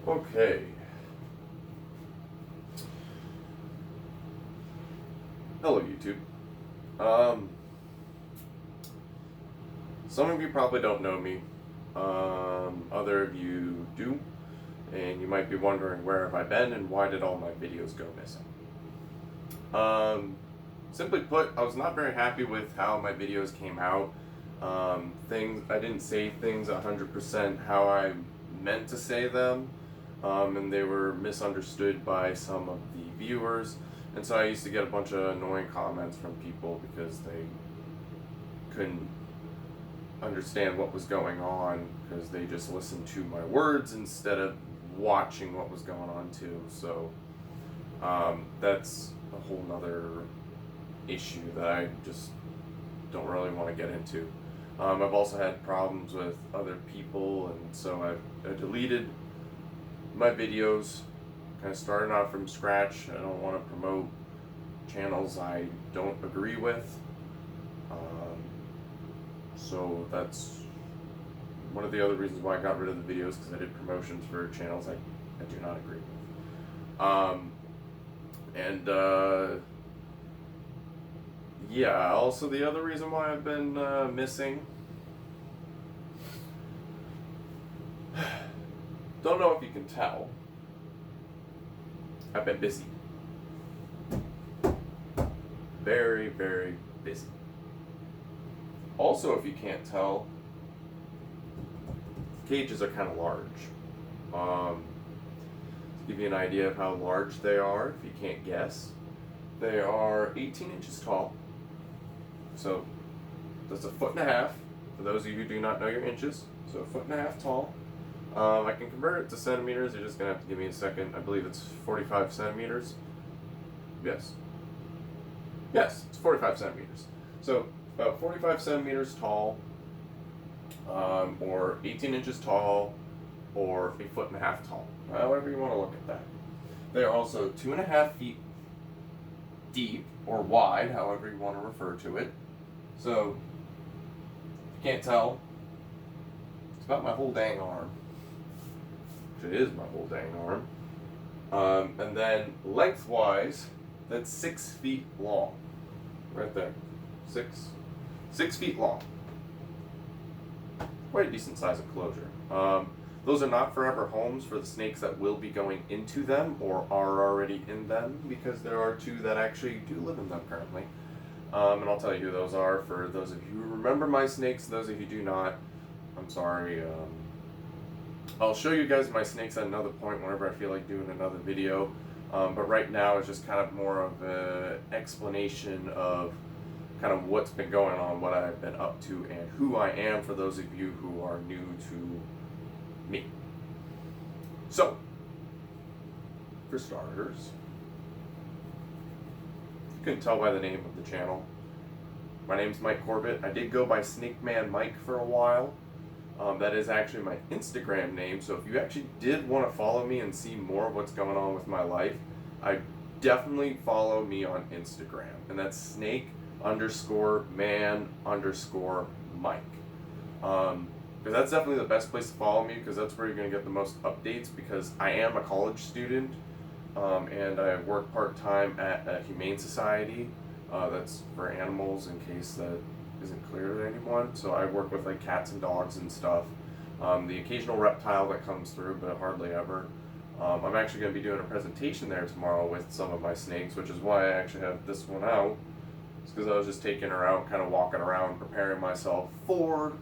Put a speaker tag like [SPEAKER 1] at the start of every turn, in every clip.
[SPEAKER 1] Okay. Hello, YouTube. Some of you probably don't know me. Other of you do, and you might be wondering where have I been and why did all my videos go missing. Simply put, I was not very happy with how my videos came out. I didn't say things 100% how I meant to say them, and they were misunderstood by some of the viewers. And so I used to get a bunch of annoying comments from people because they couldn't understand what was going on because they just listened to my words instead of watching what was going on too. So that's a whole nother issue that I just don't really want to get into. I've also had problems with other people, and so I deleted my videos, kind of starting out from scratch. I don't want to promote channels I don't agree with. So that's one of the other reasons why I got rid of the videos, because I did promotions for channels I do not agree with. Yeah, also the other reason why I've been missing, don't know if you can tell, I've been busy. Very, very busy. Also, if you can't tell, cages are kind of large. To give you an idea of how large they are, if you can't guess, they are 18 inches tall. So that's 1.5 feet, for those of you who do not know your inches. So 1.5 feet tall. I can convert it to centimeters. You're just going to have to give me a second. I believe it's 45 centimeters. Yes, it's 45 centimeters. So about 45 centimeters tall, or 18 inches tall, or 1.5 feet tall. However you want to look at that. They are also 2.5 feet deep, or wide, however you want to refer to it. So, if you can't tell, it's about my whole dang arm. It is my whole dang arm. And then lengthwise, that's 6 feet long. Right there. 6 feet long. Quite a decent size enclosure. Those are not forever homes for the snakes that will be going into them or are already in them, because there are 2 that actually do live in them currently. And I'll tell you who those are for those of you who remember my snakes. Those of you who do not, I'm sorry. I'll show you guys my snakes at another point whenever I feel like doing another video. But right now it's just kind of more of an explanation of kind of what's been going on, what I've been up to, and who I am for those of you who are new to me. So, for starters, you couldn't tell by the name of the channel. My name's Mike Corbett. I did go by Snake Man Mike for a while. That is actually my Instagram name, so if you actually did want to follow me and see more of what's going on with my life, I definitely follow me on Instagram, and that's snake_man_Mike. Because that's definitely the best place to follow me, because that's where you're going to get the most updates, because I am a college student, and I work part-time at a humane society that's for animals, in case that isn't clear to anyone. So I work with like cats and dogs and stuff. The occasional reptile that comes through, but hardly ever. I'm actually going to be doing a presentation there tomorrow with some of my snakes, which is why I actually have this one out. It's because I was just taking her out, kind of walking around, preparing myself for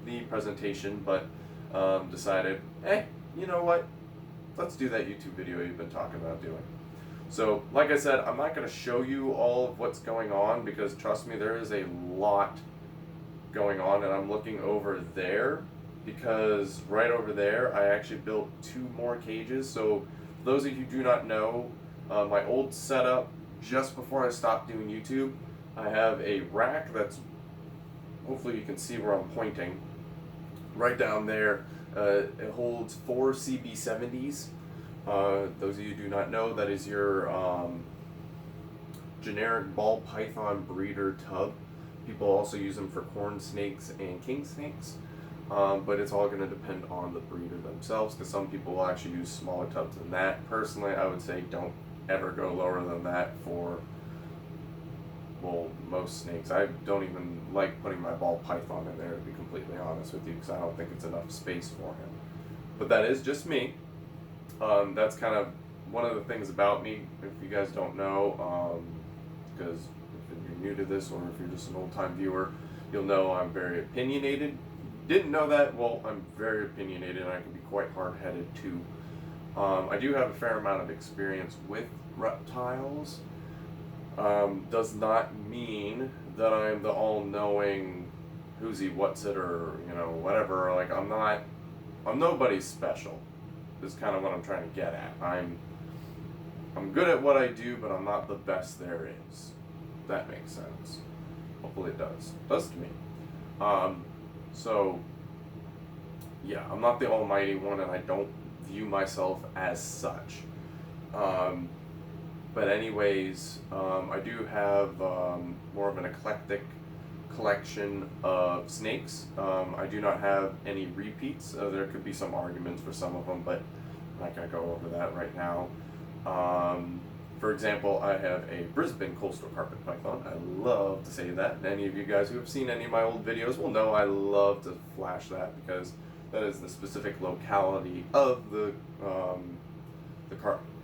[SPEAKER 1] the presentation, but decided, you know what? Let's do that YouTube video you've been talking about doing. So, like I said, I'm not going to show you all of what's going on, because trust me, there is a lot going on, and I'm looking over there, because right over there I actually built 2 more cages. So those of you who do not know, my old setup just before I stopped doing YouTube, I have a rack that's, hopefully you can see where I'm pointing, right down there. It holds 4 CB70s. Those of you who do not know, that is your generic ball python breeder tub. People also use them for corn snakes and king snakes. but it's all going to depend on the breeder themselves, because some people will actually use smaller tubs than that. Personally, I would say don't ever go lower than that for, well, most snakes. I don't even like putting my ball python in there, to be completely honest with you, because I don't think it's enough space for him. But that is just me. That's kind of one of the things about me, if you guys don't know, because if you're new to this, or if you're just an old-time viewer, you'll know I'm very opinionated. Didn't know that? Well, I'm very opinionated, and I can be quite hard-headed too. I do have a fair amount of experience with reptiles. Does not mean that I'm the all-knowing who's he, what's it, or whatever. Like, I'm nobody's special. Is kind of what I'm trying to get at. I'm good at what I do, but I'm not the best there is. That makes sense. Hopefully it does. It does to me. So yeah, I'm not the almighty one, and I don't view myself as such. But anyways, I do have more of an eclectic collection of snakes. I do not have any repeats. There could be some arguments for some of them, but I'm not going to go over that right now. For example, I have a Brisbane coastal carpet python. I love to say that, and any of you guys who have seen any of my old videos will know I love to flash that, because that is the specific locality of the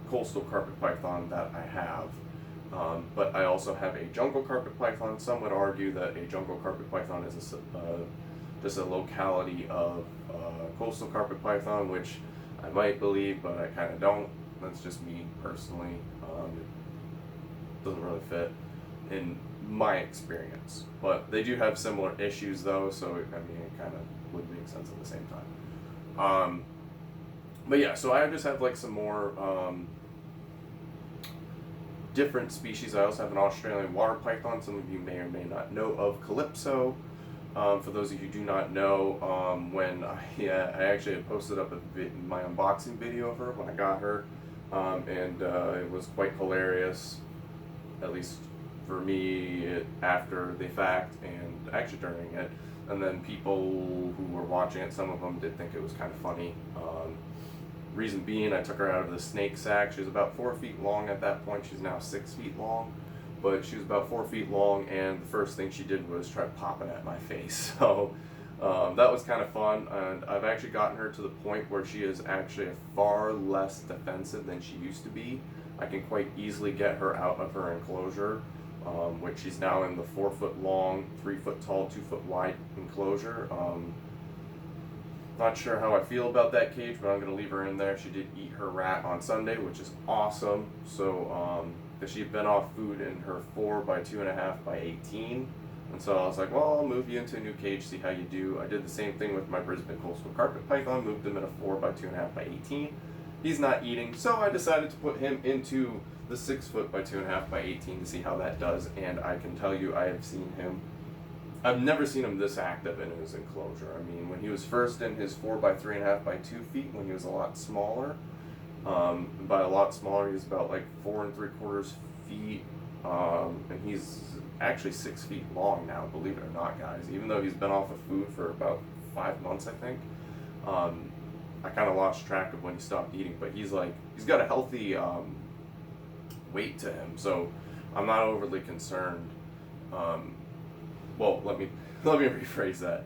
[SPEAKER 1] coastal carpet python that I have. But I also have a jungle carpet python. Some would argue that a jungle carpet python is just a locality of coastal carpet python, which I might believe, but I kind of don't. That's just me personally. It doesn't really fit in my experience. But they do have similar issues though, so it kind of would make sense at the same time. But yeah, so I just have like some more different species. I also have an Australian water python. Some of you may or may not know of Calypso. For those of you who do not know, when I actually had posted up my unboxing video of her when I got her, and it was quite hilarious, at least for me, after the fact and actually during it. And then people who were watching it, some of them did think it was kind of funny. Reason being, I took her out of the snake sack. She was about 4 feet long at that point. She's now 6 feet long, but she was about 4 feet long, and the first thing she did was try popping at my face. So that was kind of fun, and I've actually gotten her to the point where she is actually far less defensive than she used to be. I can quite easily get her out of her enclosure, which she's now in the 4 foot long, 3 foot tall, 2 foot wide enclosure. Not sure how I feel about that cage, but I'm going to leave her in there. She did eat her rat on Sunday, which is awesome. So, because she had been off food in her 4 by 2.5 by 18. And so I was like, well, I'll move you into a new cage, see how you do. I did the same thing with my Brisbane coastal carpet python, moved him in a 4 by 2.5 by 18. He's not eating, so I decided to put him into the 6 foot by 2.5 by 18 to see how that does. And I can tell you, I have seen him. I've never seen him this active in his enclosure. I mean, when he was first in his 4 by 3.5 by 2 feet, when he was a lot smaller, by a lot smaller, he was about like 4 3/4 feet, and he's actually 6 feet long now, believe it or not, guys. Even though he's been off of food for about 5 months, I think. I kind of lost track of when he stopped eating, but he's got a healthy weight to him, so I'm not overly concerned. Well, let me rephrase that.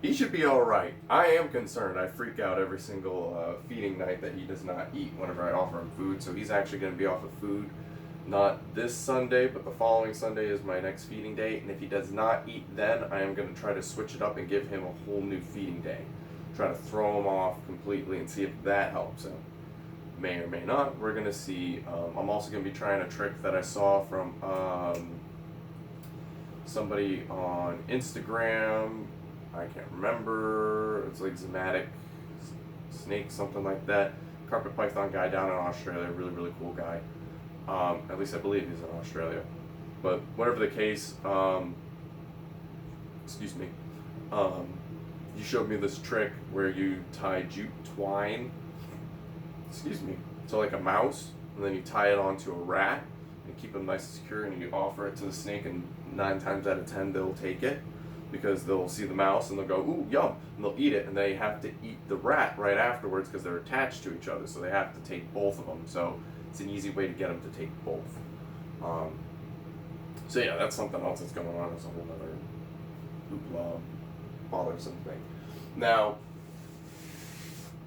[SPEAKER 1] He should be all right. I am concerned. I freak out every single feeding night that he does not eat whenever I offer him food. So he's actually going to be off of food, not this Sunday, but the following Sunday is my next feeding day. And if he does not eat then, I am going to try to switch it up and give him a whole new feeding day. Try to throw him off completely and see if that helps him. May or may not. We're going to see. I'm also going to be trying a trick that I saw from somebody on Instagram. I can't remember. It's like Zematic Snake, something like that. Carpet python guy down in Australia. Really, really cool guy. At least I believe he's in Australia. But whatever the case, excuse me. You showed me this trick where you tie jute twine, to like a mouse, and then you tie it onto a rat and keep them nice and secure, and you offer it to the snake, and 9 times out of 10 they'll take it. because they'll see the mouse and they'll go, ooh, yum, and they'll eat it, and they have to eat the rat right afterwards because they're attached to each other, so they have to take both of them. So it's an easy way to get them to take both. So yeah, that's something else that's going on. It's a whole other hoopla, bothersome thing. Now,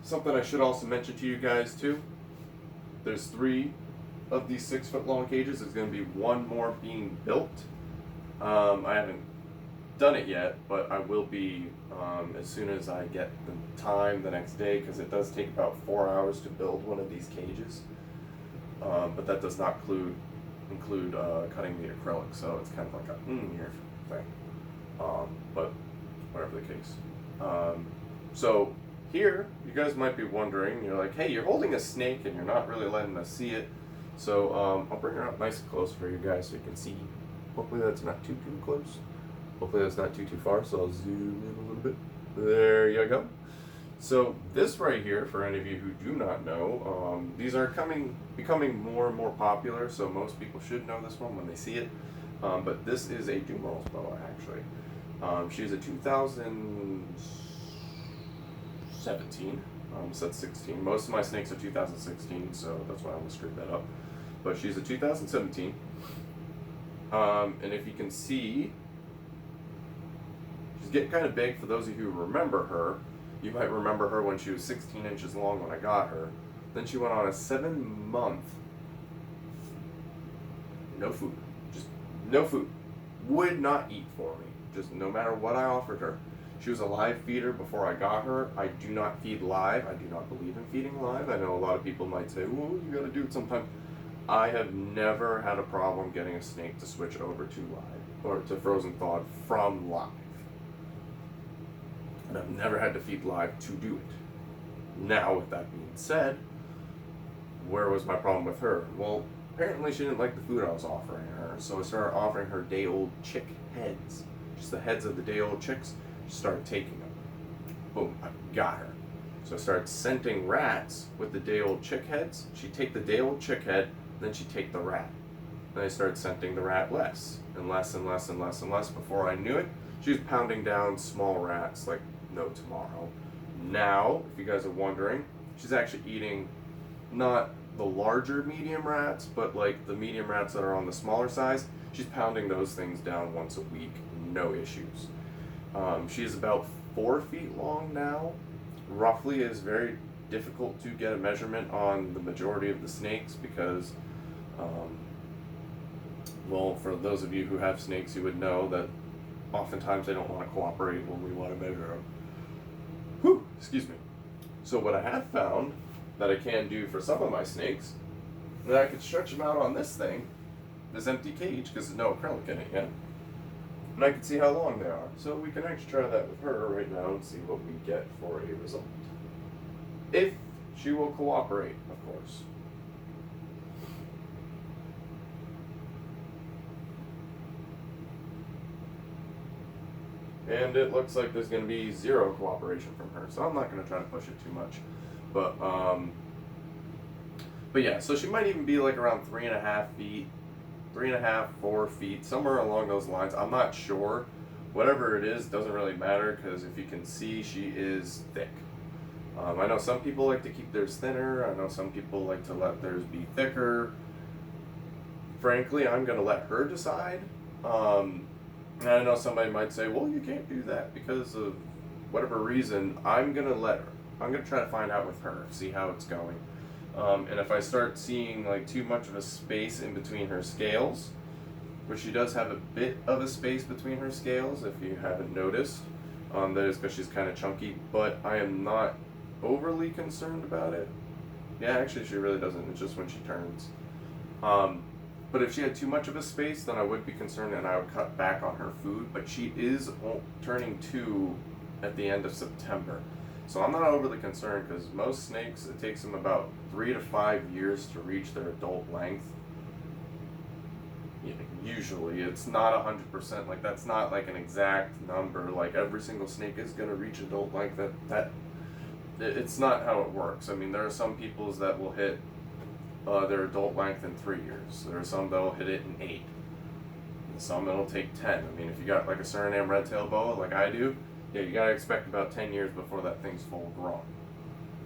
[SPEAKER 1] something I should also mention to you guys too. There's 3 of these 6-foot long cages. There's going to be 1 more being built. I haven't done it yet, but I will be as soon as I get the time the next day, because it does take about 4 hours to build one of these cages. But that does not include cutting the acrylic, so it's kind of like a here thing. But whatever the case. So here, you guys might be wondering, you're like, hey, you're holding a snake and you're not really letting us see it. So I'll bring her up nice and close for you guys so you can see. Hopefully that's not too close. Hopefully that's not too far, so I'll zoom in a little bit. There you go. So this right here, for any of you who do not know, these are becoming more and more popular, so most people should know this one when they see it. But this is a Dumerals boa, actually. She's a 2017. So that's 16. Most of my snakes are 2016, so that's why I almost screwed that up. But she's a 2017. And if you can see, she's getting kind of big. For those of you who remember her, you might remember her when she was 16 inches long when I got her. Then she went on a 7-month, no food, just no food. Would not eat for me, just no matter what I offered her. She was a live feeder before I got her. I do not feed live. I do not believe in feeding live. I know a lot of people might say, well, you gotta do it sometime. I have never had a problem getting a snake to switch over to live, or to frozen thawed from live. And I've never had to feed live to do it. Now, with that being said, where was my problem with her? Well, apparently she didn't like the food I was offering her, so I started offering her day-old chick heads. Just the heads of the day-old chicks. She started taking them. Boom, I got her. So I started scenting rats with the day-old chick heads. She'd take the day-old chick head, then she'd take the rat. Then I started scenting the rat less, and less and less and less and less. Before I knew it, she was pounding down small rats like no tomorrow. Now, if you guys are wondering, she's actually eating not the larger medium rats, but like the medium rats that are on the smaller size. She's pounding those things down once a week, no issues. She is about 4 feet long now. Roughly, it is very difficult to get a measurement on the majority of the snakes because, well, for those of you who have snakes, you would know that oftentimes they don't want to cooperate when we want to measure them. Whew, excuse me. So what I have found that I can do for some of my snakes, that I could stretch them out on this thing, this empty cage, because there's no acrylic in it yet, and I can see how long they are. So we can actually try that with her right now and see what we get for a result. If she will cooperate, of course. And it looks like there's going to be 0 cooperation from her, so I'm not going to try to push it too much. But yeah, so she might even be like around 3.5 feet, 3.5, 4 feet, somewhere along those lines. I'm not sure. Whatever it is doesn't really matter, because if you can see, she is thick. I know some people like to keep theirs thinner. I know some people like to let theirs be thicker. Frankly, I'm going to let her decide. And I know somebody might say, well, you can't do that because of whatever reason. I'm going to let her. I'm going to try to find out with her, see how it's going. And if I start seeing like too much of a space in between her scales, which she does have a bit of a space between her scales, if you haven't noticed, that is because she's kind of chunky, but I am not overly concerned about it. Yeah, actually she really doesn't. It's just when she turns. But if she had too much of a space, then I would be concerned and I would cut back on her food. But she is turning 2 at the end of September. So I'm not overly concerned, because most snakes, it takes them about 3 to 5 years to reach their adult length. Yeah, usually. It's not 100%. Like, that's not like an exact number. Like, every single snake is going to reach adult length. It's not how it works. I mean, there are some peoples that will hit their adult length in 3 years. There are some that will hit it in 8. Some it'll take 10. I mean, if you got like a Suriname red-tailed boa like I do, yeah, you gotta expect about 10 years before that thing's full grown,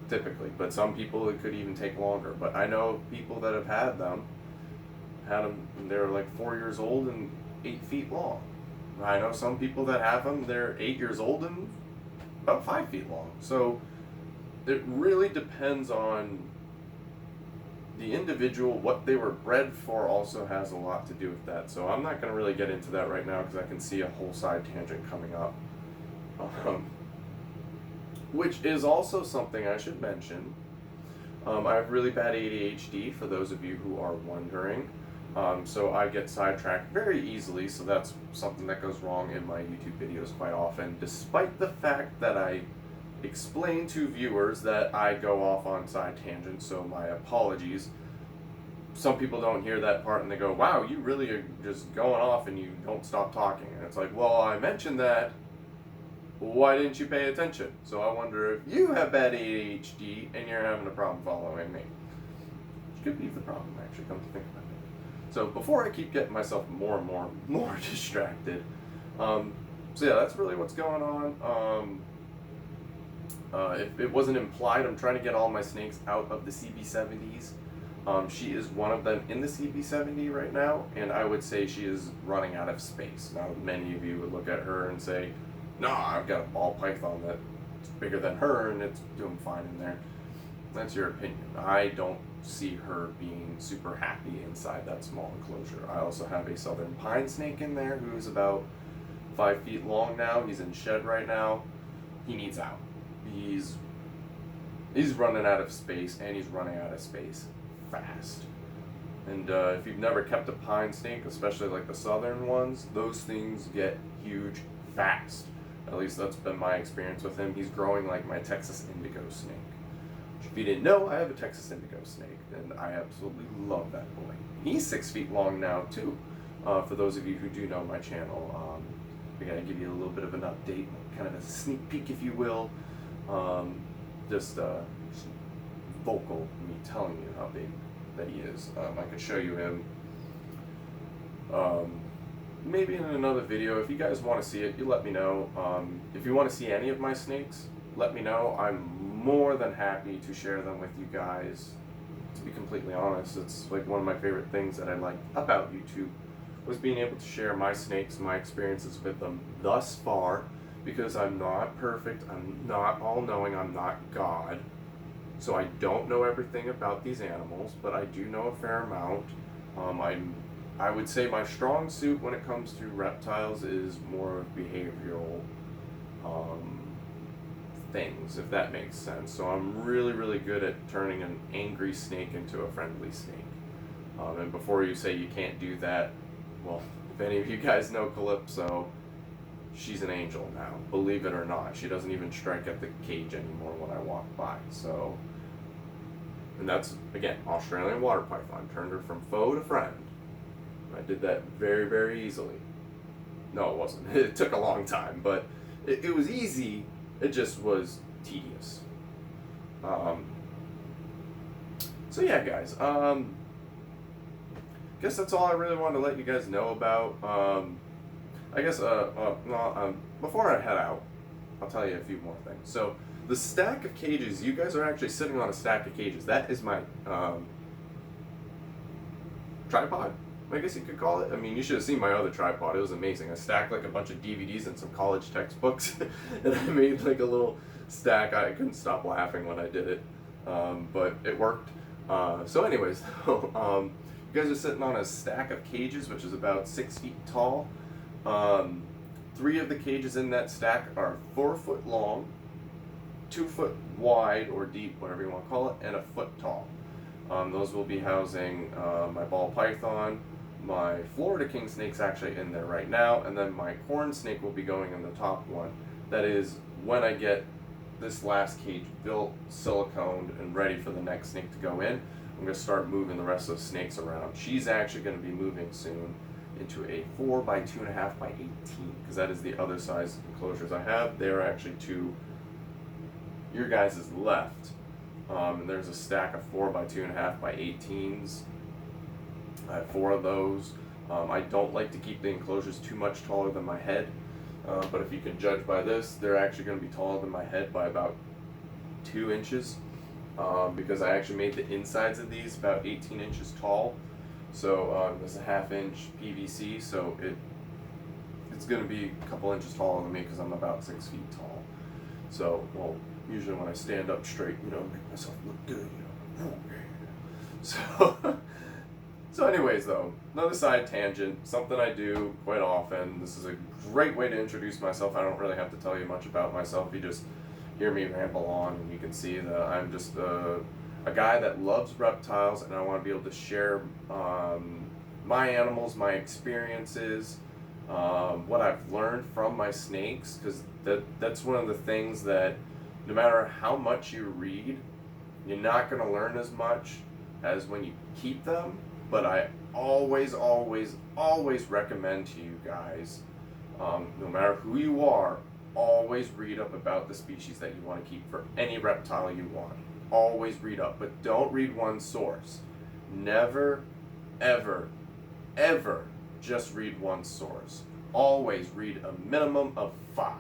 [SPEAKER 1] typically. But some people, it could even take longer. But I know people that have had them and they're like 4 years old and 8 feet long. I know some people that have them, they're 8 years old and about 5 feet long. So it really depends on the individual. What they were bred for also has a lot to do with that. So I'm not going to really get into that right now because I can see a whole side tangent coming up. Which is also something I should mention. I have really bad ADHD, for those of you who are wondering. So I get sidetracked very easily, so that's something that goes wrong in my YouTube videos quite often, despite the fact that I explain to viewers that I go off on side tangents, so my apologies. Some people don't hear that part and they go, wow, you really are just going off and you don't stop talking. And it's like, well, I mentioned that. Why didn't you pay attention? So I wonder if you have bad ADHD and you're having a problem following me. Which could be the problem, actually, come to think about it. So before I keep getting myself more and more distracted, so yeah, that's really what's going on. If it wasn't implied, I'm trying to get all my snakes out of the CB70s. She is one of them in the CB70 right now, and I would say she is running out of space. Now, many of you would look at her and say, no, I've got a ball python that's bigger than her and it's doing fine in there. That's your opinion. I don't see her being super happy inside that small enclosure. I also have a southern pine snake in there who's about 5 feet long now. He's in shed right now. He needs out. He's running out of space, and he's running out of space fast. And if you've never kept a pine snake, especially like the southern ones, those things get huge fast. At least that's been my experience with him. He's growing like my Texas indigo snake. If you didn't know, I have a Texas indigo snake, and I absolutely love that boy. He's 6 feet long now too. For those of you who do know my channel, I gotta give you a little bit of an update, kind of a sneak peek, if you will. Just vocal, me telling you how big that he is. I could show you him maybe in another video. If you guys want to see it, you let me know. If you want to see any of my snakes, let me know. I'm more than happy to share them with you guys. To be completely honest, it's like one of my favorite things that I like about YouTube, was being able to share my snakes, my experiences with them thus far, because I'm not perfect, I'm not all-knowing, I'm not God. So I don't know everything about these animals, but I do know a fair amount. I would say my strong suit when it comes to reptiles is more of behavioral things, if that makes sense. So I'm really, really good at turning an angry snake into a friendly snake. And before you say you can't do that, well, if any of you guys know Calypso, she's an angel now, believe it or not. She doesn't even strike at the cage anymore when I walk by. So, and that's, again, Australian water python. Turned her from foe to friend. I did that very, very easily. No, it wasn't. It took a long time, but it was easy. It just was tedious. So yeah, guys. Guess that's all I really wanted to let you guys know about. I guess, before I head out, I'll tell you a few more things. So, the stack of cages, you guys are actually sitting on a stack of cages. That is my tripod, I guess you could call it. I mean, you should have seen my other tripod. It was amazing. I stacked like a bunch of DVDs and some college textbooks, and I made like a little stack. I couldn't stop laughing when I did it, but it worked. So anyways, you guys are sitting on a stack of cages, which is about 6 feet tall. 3 of the cages in that stack are 4 foot long, 2 foot wide or deep, whatever you want to call it, and 1 foot tall. Those will be housing my ball python. My Florida king snake's actually in there right now, and then my corn snake will be going in the top one. That is when I get this last cage built, siliconed, and ready for the next snake to go in. I'm going to start moving the rest of the snakes around. She's actually going to be moving soon into a 4 by 2.5 by 18, because that is the other size enclosures I have. They're actually to your guys' left. And there's a stack of 4 by 2.5 by 18s. I have 4 of those. I don't like to keep the enclosures too much taller than my head, but if you can judge by this, they're actually going to be taller than my head by about 2 inches, because I actually made the insides of these about 18 inches tall. So there's a 1/2 inch PVC, so it's going to be a couple inches taller than me because I'm about 6 feet tall. So, well, usually when I stand up straight, make myself look good, So, so anyways though, another side tangent, something I do quite often. This is a great way to introduce myself. I don't really have to tell you much about myself. You just hear me ramble on and you can see that I'm just a guy that loves reptiles, and I want to be able to share my animals, my experiences, what I've learned from my snakes, because that's one of the things that no matter how much you read, you're not going to learn as much as when you keep them. But I always, always, always recommend to you guys, no matter who you are, always read up about the species that you want to keep for any reptile you want. Always read up, but don't read one source. Never, ever, ever just read one source. Always read a minimum of 5.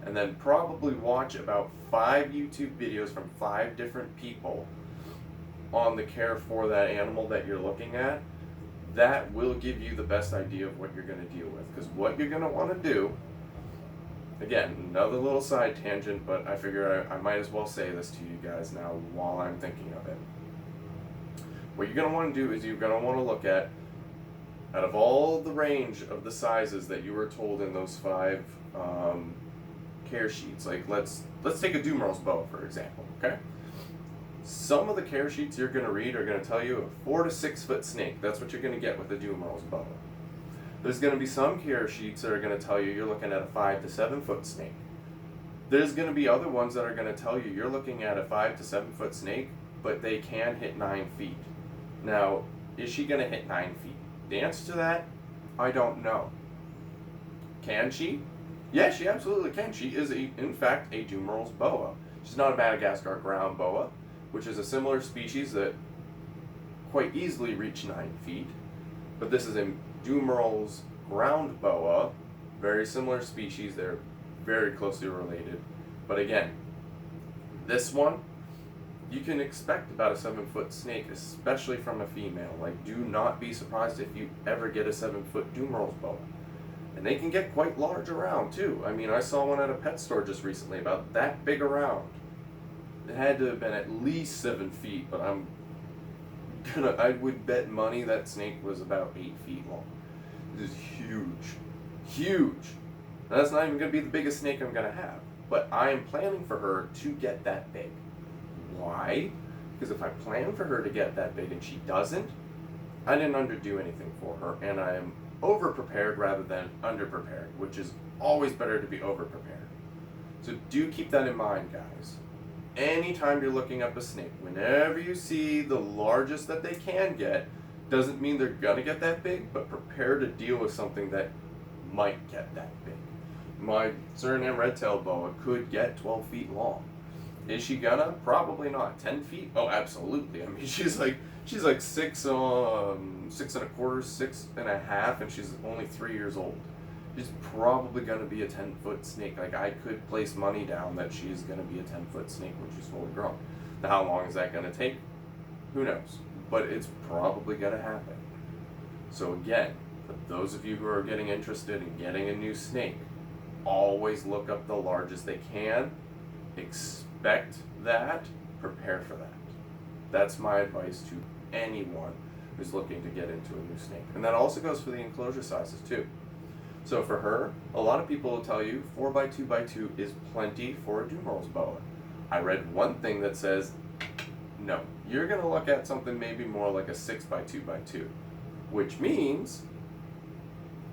[SPEAKER 1] And then probably watch about 5 YouTube videos from 5 different people on the care for that animal that you're looking at. That will give you the best idea of what you're going to deal with. Because what you're going to want to do, again, another little side tangent, but I figure I might as well say this to you guys now while I'm thinking of it. What you're going to want to do is you're going to want to look at, out of all the range of the sizes that you were told in those 5 care sheets, like let's take a Dumeral's boa for example, okay? Some of the care sheets you're going to read are going to tell you a 4 to 6 foot snake. That's what you're going to get with a Dumeral's boa. There's going to be some care sheets that are going to tell you you're looking at a 5 to 7 foot snake. There's going to be other ones that are going to tell you you're looking at a 5 to 7 foot snake, but they can hit 9 feet. Now, is she going to hit 9 feet? The answer to that, I don't know. Can she? Yeah, she absolutely can. She is, in fact, a Dumeral's boa. She's not a Madagascar ground boa, which is a similar species that quite easily reach 9 feet. But this is a Dumeral's ground boa, very similar species. They're very closely related. But again, this one, you can expect about a 7 foot snake, especially from a female. Like, do not be surprised if you ever get a 7 foot Dumeral's boa. And they can get quite large around too. I mean, I saw one at a pet store just recently, about that big around. It had to have been at least 7 feet, but I would bet money that snake was about 8 feet long. It is huge. Huge. Now, that's not even going to be the biggest snake I'm going to have. But I am planning for her to get that big. Why? Because if I plan for her to get that big and she doesn't, I didn't underdo anything for her, and I am over-prepared rather than under-prepared, which is always better to be over-prepared. So do keep that in mind, guys. Anytime you're looking up a snake, whenever you see the largest that they can get, doesn't mean they're gonna get that big, but prepare to deal with something that might get that big. My Suriname red-tailed boa could get 12 feet long. Is she gonna? Probably not. 10 feet? Oh, absolutely. I mean, she's like 6 and a quarter, 6.5, and she's only 3 years old. She's probably going to be a 10-foot snake. Like, I could place money down that she's going to be a 10-foot snake when she's fully grown. Now, how long is that going to take? Who knows? But it's probably going to happen. So again, for those of you who are getting interested in getting a new snake, always look up the largest they can. Expect that. Prepare for that. That's my advice to anyone who's looking to get into a new snake. And that also goes for the enclosure sizes too. So for her, a lot of people will tell you 4x2x2 is plenty for a Dumeral's boa. I read one thing that says, no, you're going to look at something maybe more like a 6x2x2, which means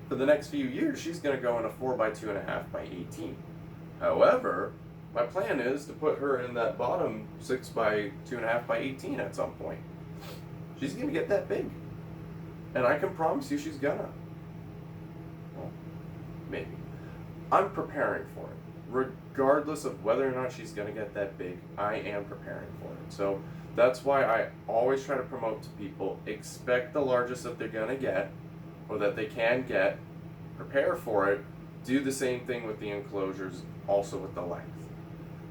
[SPEAKER 1] for the next few years, she's going to go in a 4x2.5x18. However, my plan is to put her in that bottom 6x2.5x18 at some point. She's going to get that big. And I can promise you she's gonna. Well, maybe. I'm preparing for it. Regardless of whether or not she's going to get that big, I am preparing for it. So that's why I always try to promote to people, expect the largest that they're going to get, or that they can get, prepare for it, do the same thing with the enclosures, also with the length.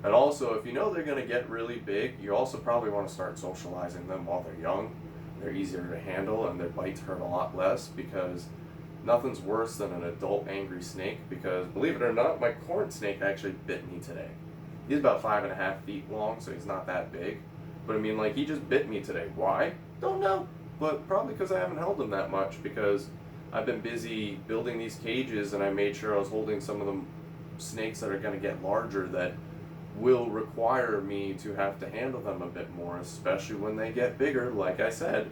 [SPEAKER 1] And also, if you know they're going to get really big, you also probably want to start socializing them while they're young. They're easier to handle and their bites hurt a lot less, because nothing's worse than an adult angry snake. Because believe it or not, my corn snake actually bit me today. He's about 5.5 feet long, so he's not that big. But I mean, like, he just bit me today. Why? Don't know. But probably because I haven't held him that much, because I've been busy building these cages, and I made sure I was holding some of the snakes that are going to get larger, that will require me to have to handle them a bit more, especially when they get bigger, like I said.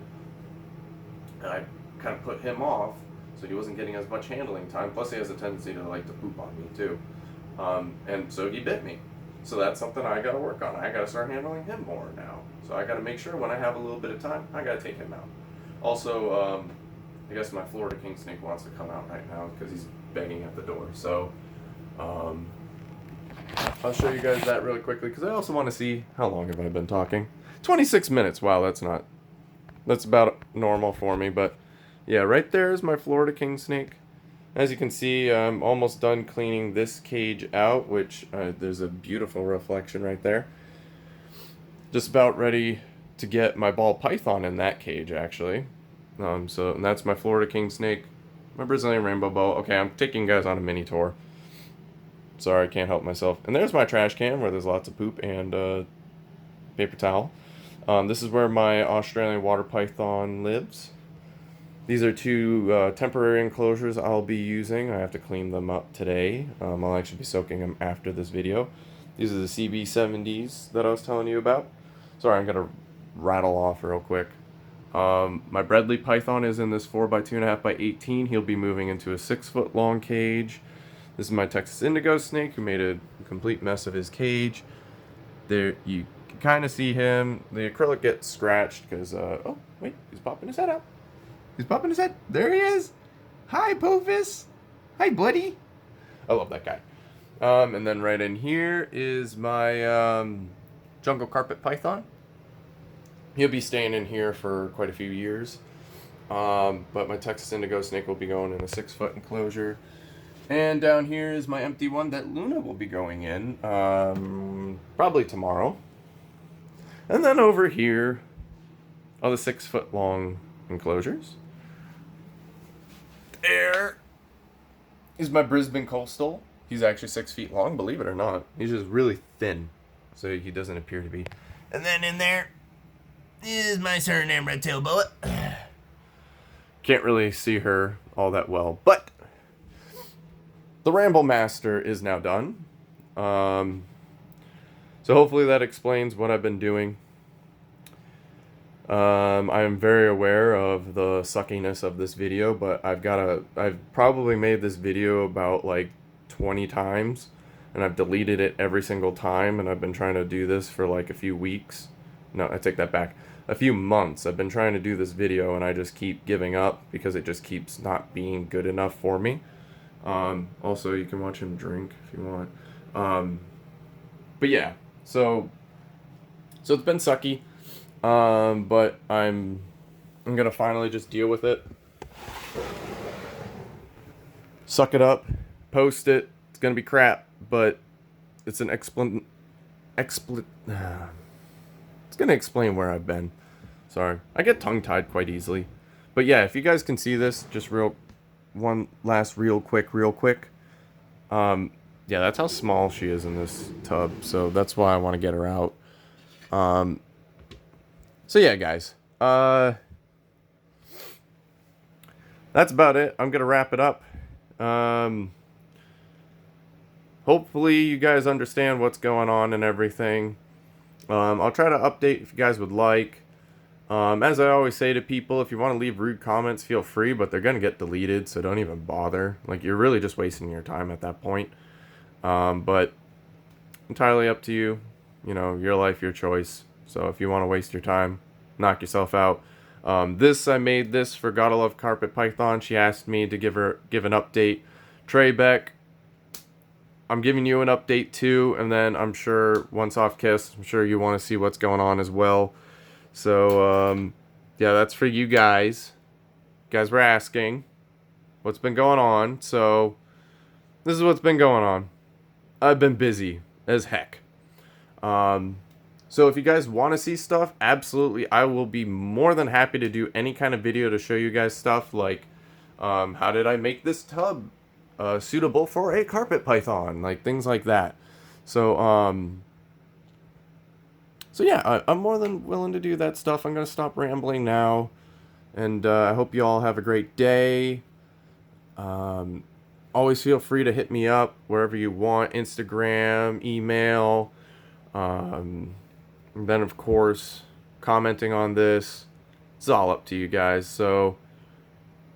[SPEAKER 1] And I kind of put him off, so he wasn't getting as much handling time. Plus, he has a tendency to like to poop on me too. And so he bit me. So that's something I got to work on. I got to start handling him more now. So I got to make sure when I have a little bit of time, I got to take him out. Also, I guess my Florida King snake wants to come out right now because he's begging at the door. So I'll show you guys that really quickly, because I also want to see how long have I been talking. 26 minutes. Wow, that's about normal for me. But yeah, right there is my Florida King snake. As you can see, I'm almost done cleaning this cage out, which there's a beautiful reflection right there. Just about ready to get my ball python in that cage, actually. And that's my Florida King snake, my Brazilian rainbow boa. Okay, I'm taking you guys on a mini tour. Sorry, I can't help myself. And there's my trash can where there's lots of poop and paper towel. This is where my Australian water python lives. These are two temporary enclosures I'll be using. I have to clean them up today. I'll actually be soaking them after this video. These are the CB70s that I was telling you about. Sorry, I'm going to rattle off real quick. My Bredli python is in this 4x2.5 by 18. He'll be moving into a 6-foot long cage. This is my Texas indigo snake, who made a complete mess of his cage. There, you can kind of see him. The acrylic gets scratched because, oh, wait, he's popping his head out. He's popping his head. There he is. Hi, Povis. Hi, buddy. I love that guy. And then right in here is my jungle carpet python. He'll be staying in here for quite a few years. But my Texas indigo snake will be going in a 6-foot enclosure. And down here is my empty one that Luna will be going in probably tomorrow. And then over here are the 6-foot long enclosures. There is my Brisbane coastal. He's actually 6 feet long, believe it or not. He's just really thin, so he doesn't appear to be. And then in there is my Suriname red-tailed boa. Can't really see her all that well, but the Ramble Master is now done. So hopefully that explains what I've been doing. I am very aware of the suckiness of this video, but I've probably made this video about like 20 times, and I've deleted it every single time, and I've been trying to do this for like a few weeks. No, I take that back. A few months. I've been trying to do this video, and I just keep giving up because it just keeps not being good enough for me. Also, you can watch him drink if you want. But yeah, so it's been sucky. But I'm gonna finally just deal with it. Suck it up, post it. It's gonna be crap, but it's an it's gonna explain where I've been. Sorry, I get tongue-tied quite easily. But yeah, if you guys can see this, just one last real quick. Yeah, that's how small she is in this tub, so that's why I want to get her out. So yeah, guys, that's about it. I'm gonna wrap it up. Hopefully you guys understand what's going on and everything. I'll try to update if you guys would like. As I always say to people, if you want to leave rude comments, feel free, but they're gonna get deleted, so don't even bother. Like, you're really just wasting your time at that point. But entirely up to you. You know, your life, your choice. So if you want to waste your time, knock yourself out. I made this for Gotta Love Carpet Python. She asked me to give an update. Trey Beck, I'm giving you an update too, and then I'm sure once off Kiss, I'm sure you want to see what's going on as well. So yeah, that's for you guys. You guys were asking. what's been going on. So this is what's been going on. I've been busy as heck. So if you guys want to see stuff, absolutely, I will be more than happy to do any kind of video to show you guys stuff like how did I make this tub suitable for a carpet python, like things like that. So so yeah, I'm more than willing to do that stuff. I'm gonna stop rambling now, and I hope you all have a great day. Always feel free to hit me up wherever you want, Instagram, email, and then of course commenting on this. It's all up to you guys. So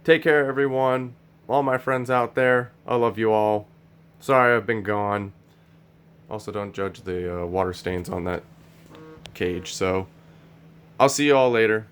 [SPEAKER 1] take care, everyone. All my friends out there, I love you all. Sorry I've been gone. Also, don't judge the water stains on that cage. So I'll see you all later.